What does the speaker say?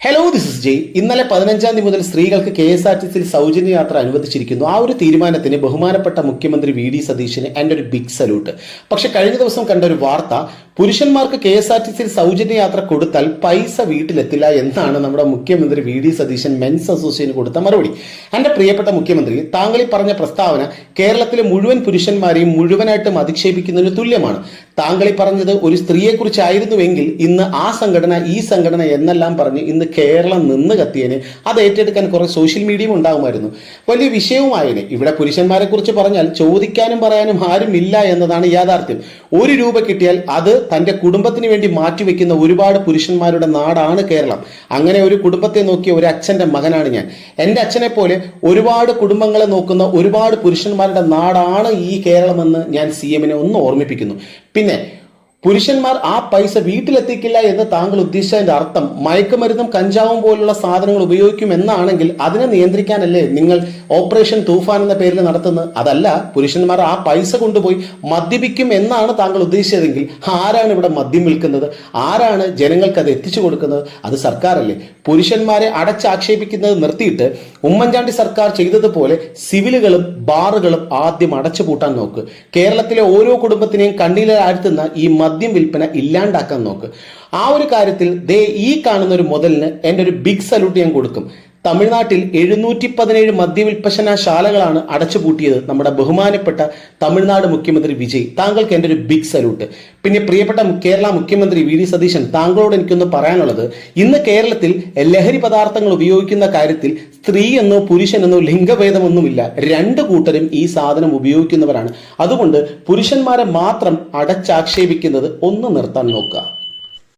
Hello, this is ജയ്. ഇന്നലെ 15-ാം തീയതി മുതൽ സ്ത്രീകൾക്ക് KSRTC സൗജന്യ യാത്ര അനുവദിച്ചിരിക്കുന്നു. ആ ഒരു തീരുമാനത്തിന് ബഹുമാനപ്പെട്ട മുഖ്യമന്ത്രി VD സതീശന് എൻ്റെ ഒരു ബിഗ് സല്യൂട്ട്. പക്ഷെ കഴിഞ്ഞ ദിവസം കണ്ട ഒരു വാർത്ത, പുരുഷന്മാർക്ക് KSRTC സൗജന്യ യാത്ര കൊടുത്താൽ പൈസ വീട്ടിലെത്തില്ല എന്നാണ് നമ്മുടെ മുഖ്യമന്ത്രി VD സതീശൻ മെൻസ് അസോസിയേഷന് കൊടുത്ത മറുപടി. എൻ്റെ പ്രിയപ്പെട്ട മുഖ്യമന്ത്രി, താങ്കൾ ഈ പറഞ്ഞ പ്രസ്താവന കേരളത്തിലെ മുഴുവൻ പുരുഷന്മാരെയും മുഴുവനായിട്ടും അധിക്ഷേപിക്കുന്നതിന് തുല്യമാണ്. താങ്കൾ ഈ പറഞ്ഞത് ഒരു സ്ത്രീയെക്കുറിച്ചായിരുന്നുവെങ്കിൽ ഇന്ന് ആ സംഘടന ഈ സംഘടന എന്നെല്ലാം പറഞ്ഞ് ഇന്ന് കേരളം നിന്ന് കത്തിയതിന് അത് ഏറ്റെടുക്കാൻ കുറെ സോഷ്യൽ മീഡിയയും ഉണ്ടാകുമായിരുന്നു, വലിയ വിഷയവുമായതിന്. ഇവിടെ പുരുഷന്മാരെ കുറിച്ച് പറഞ്ഞാൽ ചോദിക്കാനും പറയാനും ആരും ഇല്ല എന്നതാണ് യാഥാർത്ഥ്യം. 1 രൂപ കിട്ടിയാൽ അത് തന്റെ കുടുംബത്തിന് വേണ്ടി മാറ്റിവെക്കുന്ന ഒരുപാട് പുരുഷന്മാരുടെ നാടാണ് കേരളം. അങ്ങനെ ഒരു കുടുംബത്തെ നോക്കിയ ഒരു അച്ഛന്റെ മകനാണ് ഞാൻ. എൻ്റെ അച്ഛനെ പോലെ ഒരുപാട് കുടുംബങ്ങളെ നോക്കുന്ന ഒരുപാട് പുരുഷന്മാരുടെ നാടാണ് ഈ കേരളമെന്ന് ഞാൻ CM-നെ ഒന്ന് ഓർമ്മിപ്പിക്കുന്നു. പിന്നെ പുരുഷന്മാർ ആ പൈസ വീട്ടിലെത്തിക്കില്ല എന്ന് താങ്കൾ ഉദ്ദേശിച്ചതിന്റെ അർത്ഥം മയക്കുമരുന്നും കഞ്ചാവും പോലുള്ള സാധനങ്ങൾ ഉപയോഗിക്കും എന്നാണെങ്കിൽ അതിനെ നിയന്ത്രിക്കാനല്ലേ നിങ്ങൾ ഓപ്പറേഷൻ തൂഫാൻ എന്ന പേരിൽ നടത്തുന്നത്? അതല്ല, പുരുഷന്മാർ ആ പൈസ കൊണ്ടുപോയി മദ്യപിക്കും എന്നാണ് താങ്കൾ ഉദ്ദേശിച്ചതെങ്കിൽ ആരാണ് ഇവിടെ മദ്യം വിൽക്കുന്നത്? ആരാണ് ജനങ്ങൾക്ക് അത് എത്തിച്ചു കൊടുക്കുന്നത്? അത് സർക്കാരല്ലേ. പുരുഷന്മാരെ അടച്ചാക്ഷേപിക്കുന്നത് നിർത്തിയിട്ട് ഉമ്മൻചാണ്ടി സർക്കാർ ചെയ്തതുപോലെ സിവിലുകളും ബാറുകളും ആദ്യം അടച്ചുപൂട്ടാൻ നോക്ക്. കേരളത്തിലെ ഓരോ കുടുംബത്തിനെയും കണ്ണീരിലാഴ്ത്തുന്ന ഈ മദ്യം വിൽപ്പന ഇല്ലാണ്ടാക്കാൻ നോക്ക്. ആ ഒരു കാര്യത്തിൽ ഈ കാണുന്ന ഒരു മുതലിന് എൻ്റെ ഒരു ബിഗ് സല്യൂട്ട് ഞാൻ കൊടുക്കും. തമിഴ്നാട്ടിൽ 717 മദ്യവിൽപ്പനശാലകളാണ് അടച്ചുപൂട്ടിയത് നമ്മുടെ ബഹുമാനപ്പെട്ട തമിഴ്നാട് മുഖ്യമന്ത്രി വിജയ്. താങ്കൾക്ക് എൻ്റെ ഒരു ബിഗ് സല്യൂട്ട്. പിന്നെ പ്രിയപ്പെട്ട കേരള മുഖ്യമന്ത്രി VD സതീശൻ, താങ്കളോട് എനിക്കൊന്ന് പറയാനുള്ളത്, ഇന്ന് കേരളത്തിൽ ലഹരി പദാർത്ഥങ്ങൾ ഉപയോഗിക്കുന്ന കാര്യത്തിൽ സ്ത്രീ എന്നോ പുരുഷനെന്നോ ലിംഗഭേദമൊന്നുമില്ല. 2 കൂട്ടരും ഈ സാധനം ഉപയോഗിക്കുന്നവരാണ്. അതുകൊണ്ട് പുരുഷന്മാരെ മാത്രം അടച്ചാക്ഷേപിക്കുന്നത് ഒന്ന് നിർത്താൻ നോക്കുക.